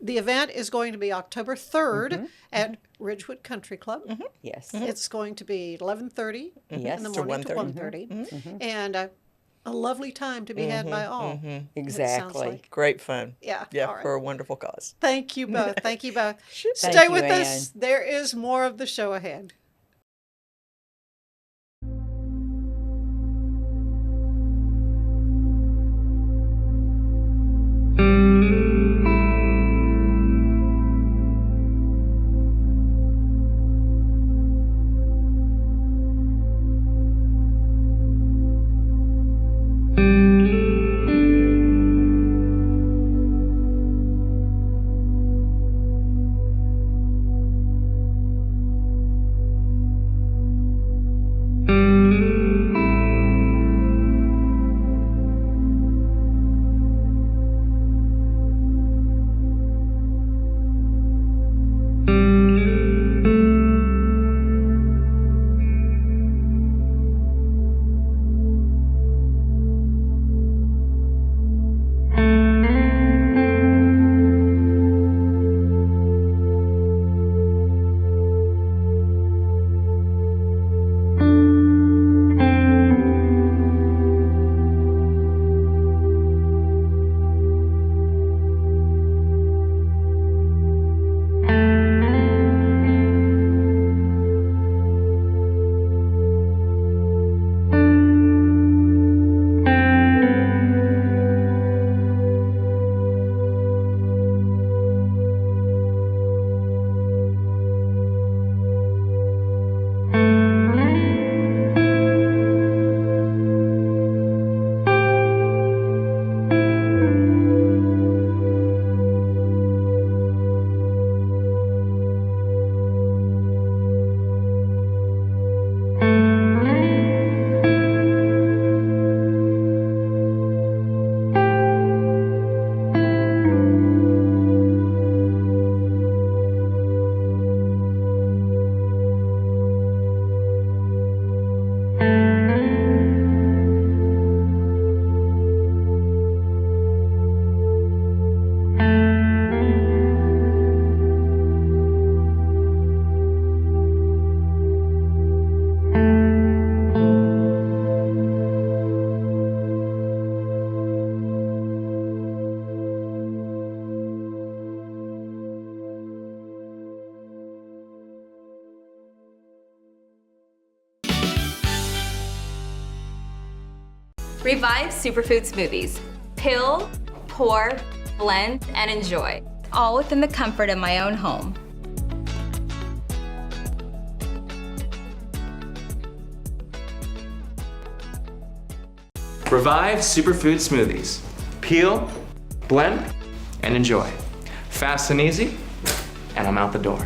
the event is going to be October 3rd at Ridgewood Country Club. Yes. It's going to be 11:30 Yes. in the To morning to 1:30. 1:30, and a lovely time to be had by all. It sounds Exactly. like. Great fun. Yeah. Yeah, all right. for a wonderful cause. Thank you both. Thank you both. Thank Stay you, with us. Ann. There is more of the show ahead. Revive Superfood Smoothies. Peel, pour, blend, and enjoy, all within the comfort of my own home. Revive Superfood Smoothies. Peel, blend, and enjoy. Fast and easy, and I'm out the door.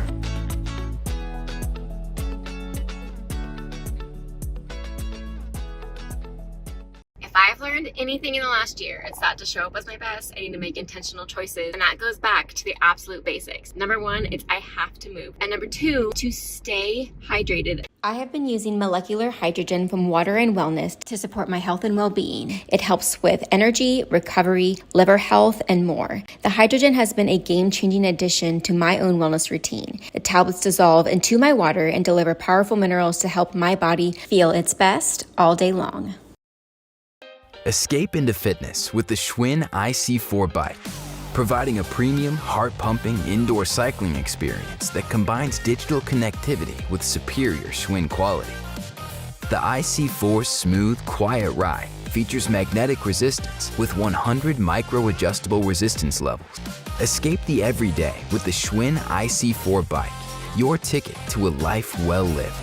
If I've learned anything in the last year, it's that to show up as my best, I need to make intentional choices. And that goes back to the absolute basics. Number one, it's I have to move. And number two, to stay hydrated. I have been using molecular hydrogen from Water and Wellness to support my health and well-being. It helps with energy, recovery, liver health, and more. The hydrogen has been a game-changing addition to my own wellness routine. The tablets dissolve into my water and deliver powerful minerals to help my body feel its best all day long. Escape into fitness with the Schwinn IC4 bike, providing a premium, heart-pumping indoor cycling experience that combines digital connectivity with superior Schwinn quality. The IC4's smooth, quiet ride features magnetic resistance with 100 micro-adjustable resistance levels. Escape the everyday with the Schwinn IC4 bike, your ticket to a life well lived.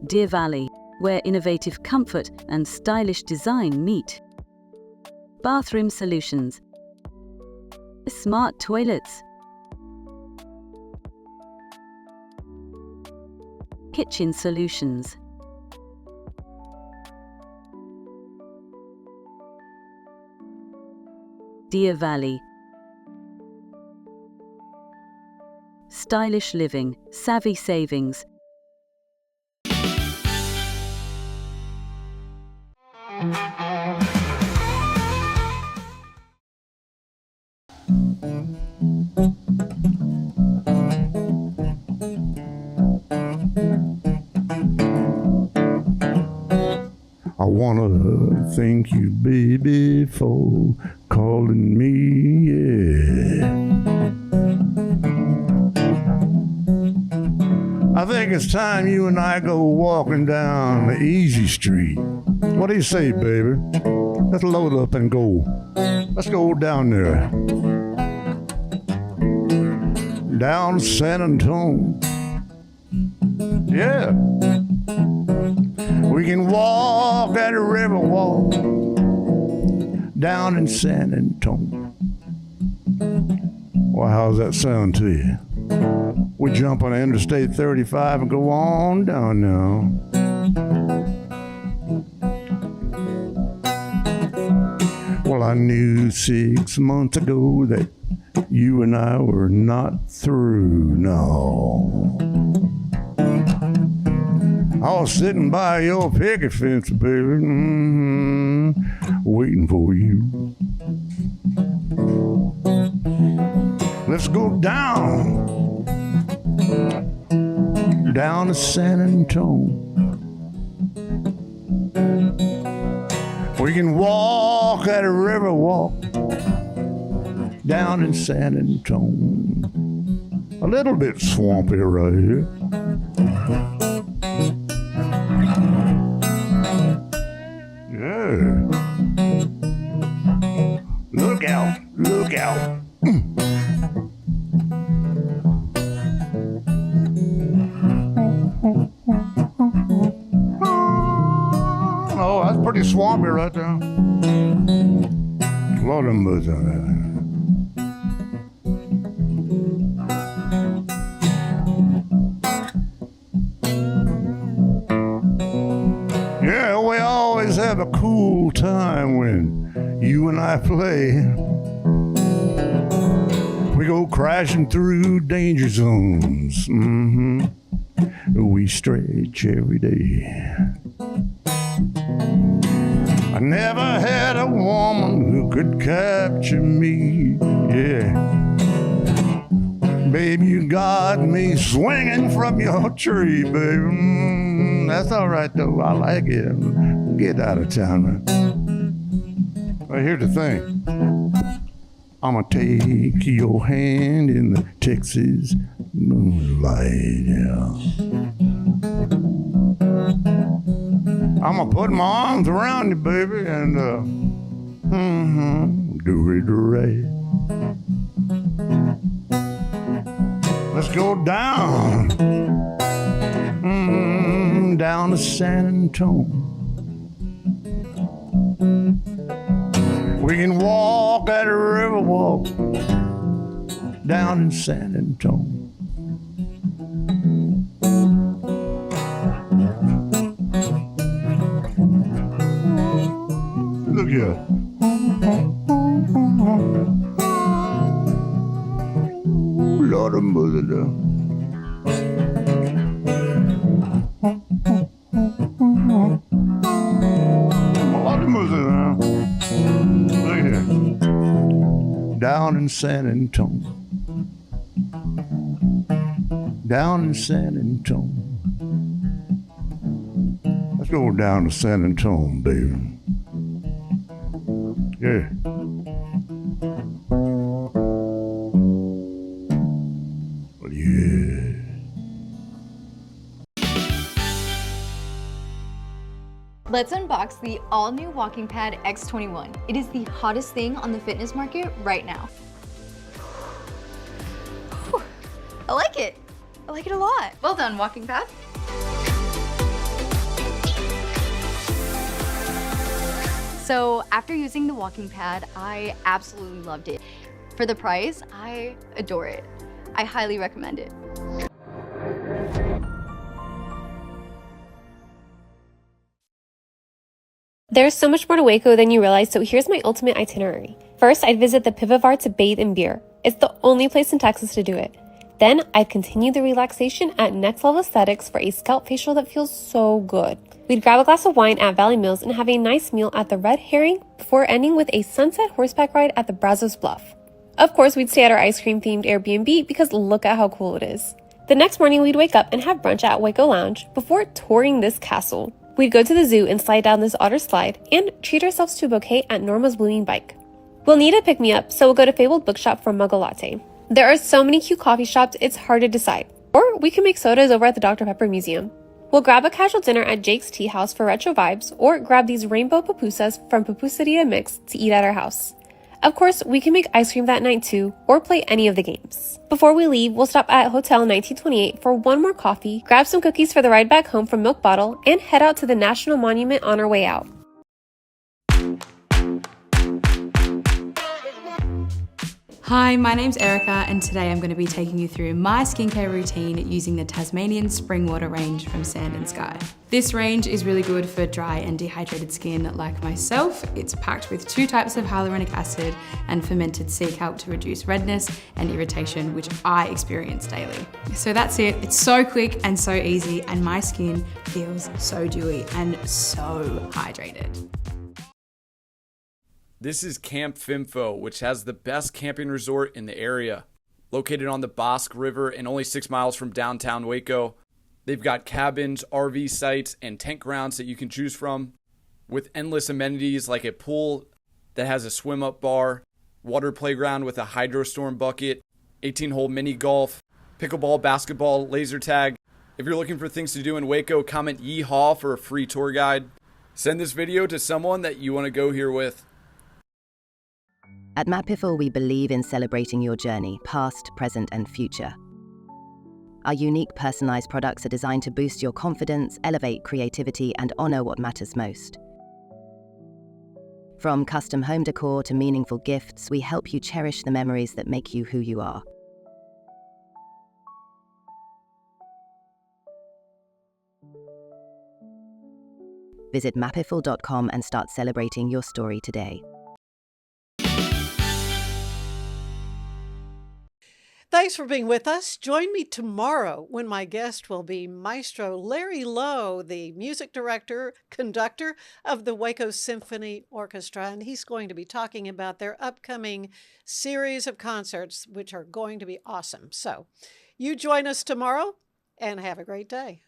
Deer Valley, where innovative comfort and stylish design meet. Bathroom solutions, smart toilets, kitchen solutions, Deer Valley, stylish living, savvy savings. I wanna thank you, baby, for calling me, yeah. I think it's time you and I go walking down the easy street. What do you say, baby? Let's load up and go. Let's go down there. Down San Antonio. Yeah. We can walk at a river walk down in San Antonio. Well, how's that sound to you? We jump on Interstate 35 and go on down now. Well, I knew 6 months ago that you and I were not through, no. I was sitting by your picket fence, baby, waiting for you. Let's go down to San Antonio. We can walk at a river walk down in San Antonio. A little bit swampy right here. Yeah. Look out, look out. Oh, that's pretty swampy right there. A lot of them birds out there. Yeah, we always have a cool time when you and I play. We go crashing through danger zones. We stretch every day. I never had a woman who could capture me, yeah. Baby, you got me swinging from your tree, baby. That's all right, though. I like it. Get out of town, man. But here's the thing. I'm gonna take your hand in the Texas moonlight, yeah. I'm gonna put my arms around you, baby, and Do-re-do-re. Let's go down, down to San Antonio. We can walk at a river walk down in San Antonio. Look here. Lord of mother. Lord of mother. Look here. Down in San Antonio. Down in San Antonio. Let's go down to San Antonio, baby. Yeah. Well, yeah. Let's unbox the all-new walking pad X21. It is the hottest thing on the fitness market right now. Whew, I like it. I like it a lot. Well done, walking pad. So after using the walking pad, I absolutely loved it. For the price, I adore it. I highly recommend it. There's so much more to Waco than you realize, so here's my ultimate itinerary. First, I'd visit the Pivovar to bathe in beer. It's the only place in Texas to do it. Then, I'd continue the relaxation at Next Level Aesthetics for a scalp facial that feels so good. We'd grab a glass of wine at Valley Mills and have a nice meal at the Red Herring before ending with a sunset horseback ride at the Brazos Bluff. Of course, we'd stay at our ice cream themed Airbnb because look at how cool it is. The next morning, we'd wake up and have brunch at Waco Lounge before touring this castle. We'd go to the zoo and slide down this otter slide and treat ourselves to a bouquet at Norma's Blooming Bike. We'll need a pick-me-up, so we'll go to Fabled Bookshop for Muggle Latte. There are so many cute coffee shops, it's hard to decide. Or we can make sodas over at the Dr. Pepper Museum. We'll grab a casual dinner at Jake's Tea House for retro vibes, or grab these rainbow pupusas from Pupuseria Mix to eat at our house. Of course, we can make ice cream that night too, or play any of the games. Before we leave, we'll stop at Hotel 1928 for one more coffee, grab some cookies for the ride back home from Milk Bottle, and head out to the National Monument on our way out. Hi, my name's Erica, and today I'm going to be taking you through my skincare routine using the Tasmanian Spring Water range from Sand & Sky. This range is really good for dry and dehydrated skin like myself. It's packed with 2 types of hyaluronic acid and fermented sea kelp to reduce redness and irritation, which I experience daily. So that's it. It's so quick and so easy, and my skin feels so dewy and so hydrated. This is Camp Fimfo, which has the best camping resort in the area. Located on the Bosque River and only 6 miles from downtown Waco. They've got cabins, RV sites, and tent grounds that you can choose from, with endless amenities like a pool that has a swim-up bar, water playground with a hydrostorm bucket, 18-hole mini golf, pickleball, basketball, laser tag. If you're looking for things to do in Waco, comment yeehaw for a free tour guide. Send this video to someone that you want to go here with. At Mapiful, we believe in celebrating your journey, past, present, and future. Our unique personalized products are designed to boost your confidence, elevate creativity, and honor what matters most. From custom home decor to meaningful gifts, we help you cherish the memories that make you who you are. Visit mapiful.com and start celebrating your story today. Thanks for being with us. Join me tomorrow when my guest will be Maestro Larry Lowe, the music director, conductor of the Waco Symphony Orchestra, and he's going to be talking about their upcoming series of concerts, which are going to be awesome. So you join us tomorrow and have a great day.